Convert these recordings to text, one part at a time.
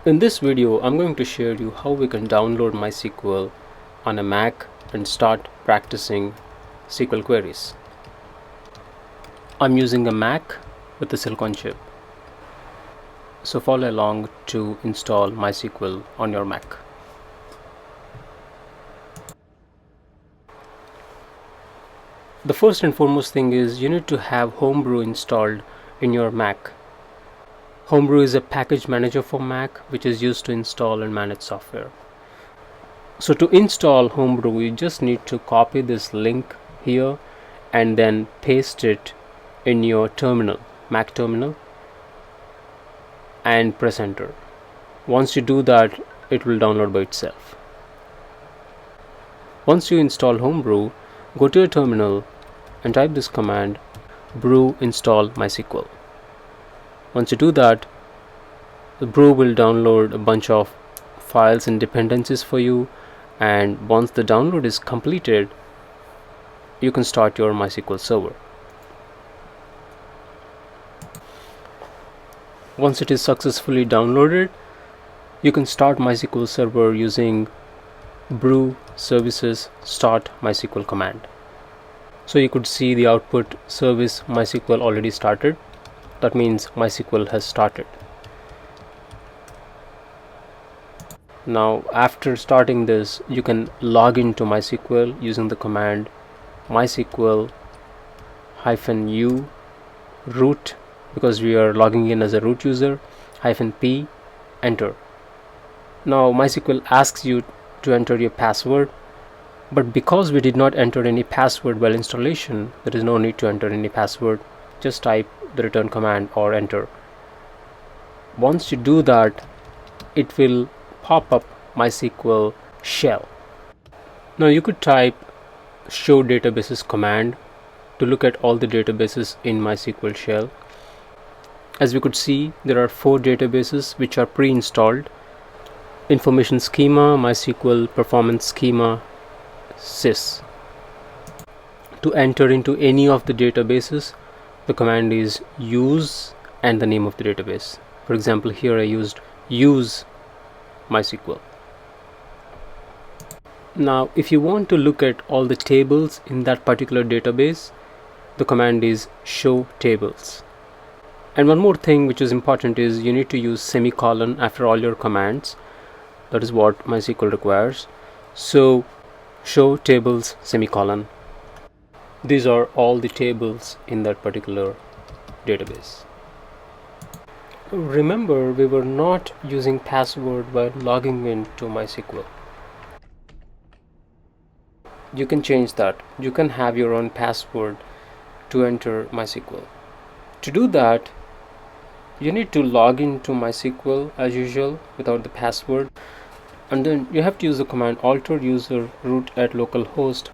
In this video, I'm going to share you how we can download MySQL on a Mac and start practicing SQL queries. I'm using a Mac with a Silicon chip. So follow along to install MySQL on your Mac. The first and foremost thing is you need to have HomeBrew installed in your Mac. HomeBrew is a package manager for Mac which is used to install and manage software. So to install HomeBrew, you just need to copy this link here and then paste it in your terminal, Mac terminal, and press enter. Once you do that, it will download by itself. Once you install HomeBrew, go to your terminal and type this command, brew install MySQL. Once you do that, the brew will download a bunch of files and dependencies for you, and once the download is completed, you can start your MySQL server. Once it is successfully downloaded, you can start MySQL server using brew services start MySQL command. So you could see the output service MySQL already started. That means MySQL has started. Now after starting this, you can log into MySQL using the command MySQL -u root, because we are logging in as a root user, -p, enter. Now MySQL asks you to enter your password, but because we did not enter any password while installation, there is no need to enter any password. Just type the return command or enter. Once you do that, it will pop up MySQL shell. Now you could type show databases command to look at all the databases in MySQL shell. As we could see, there are 4 databases which are pre-installed: Information Schema, MySQL Performance Schema, sys. To enter into any of the databases, the command is use and the name of the database. For example, here I used use MySQL. Now if you want to look at all the tables in that particular database, the command is show tables. And one more thing which is important is you need to use semicolon after all your commands. That is what MySQL requires. So show tables semicolon. These are all the tables in that particular database. Remember, we were not using password while logging into MySQL. You can change that. You can have your own password to enter MySQL. To do that, you need to log into MySQL as usual without the password, and then you have to use the command alter user root at localhost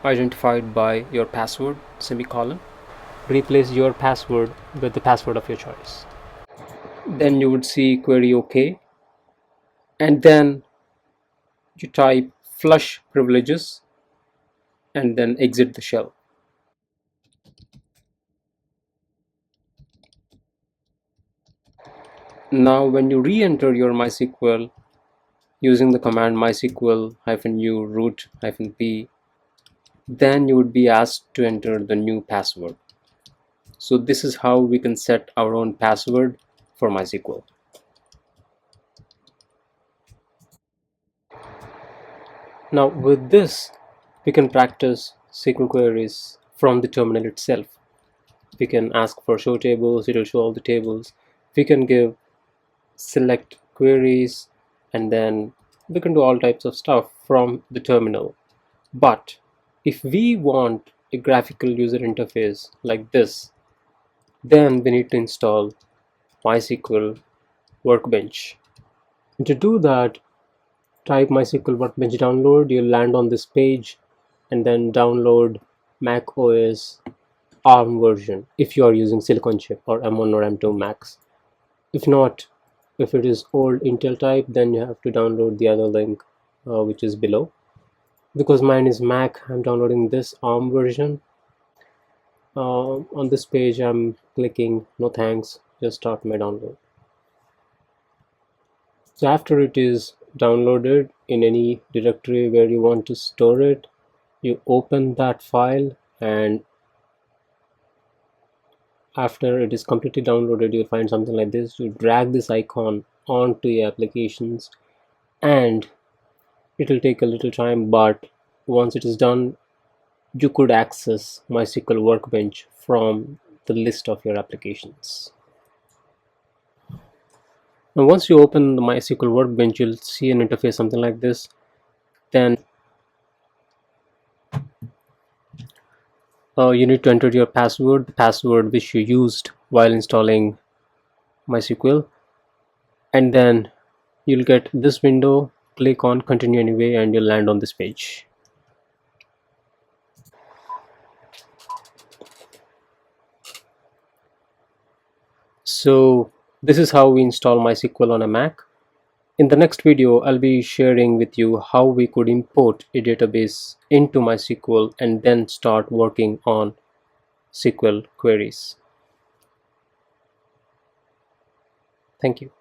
identified by your password semicolon. Replace your password with the password of your choice. Then you would see query OK, and then you type flush privileges and then exit the shell. Now when you re-enter your MySQL using the command MySQL -u root -p, then you would be asked to enter the new password. So this is how we can set our own password for MySQL. Now with this, we can practice SQL queries from the terminal itself. We can ask for show tables, it will show all the tables. We can give select queries, and then we can do all types of stuff from the terminal. But if we want a graphical user interface like this, then we need to install MySQL Workbench. And to do that, type MySQL Workbench download. You'll land on this page, and then download Mac OS ARM version if you are using Silicon chip or M1 or M2 Macs. If not, if it is old Intel type, then you have to download the other link which is below. Because mine is Mac, I'm downloading this ARM version. On this page I'm clicking no thanks, just start my download. So after it is downloaded in any directory where you want to store it, you open that file, and after it is completely downloaded, you'll find something like this. You drag this icon onto your applications, and it will take a little time, but once it is done, you could access MySQL Workbench from the list of your applications. Now once you open the MySQL Workbench, you'll see an interface something like this. Then you need to enter your password, the password which you used while installing MySQL, and then you'll get this window. Click on continue anyway and you'll land on this page. So this is how we install MySQL on a Mac. In the next video, I'll be sharing with you how we could import a database into MySQL and then start working on SQL queries. Thank you.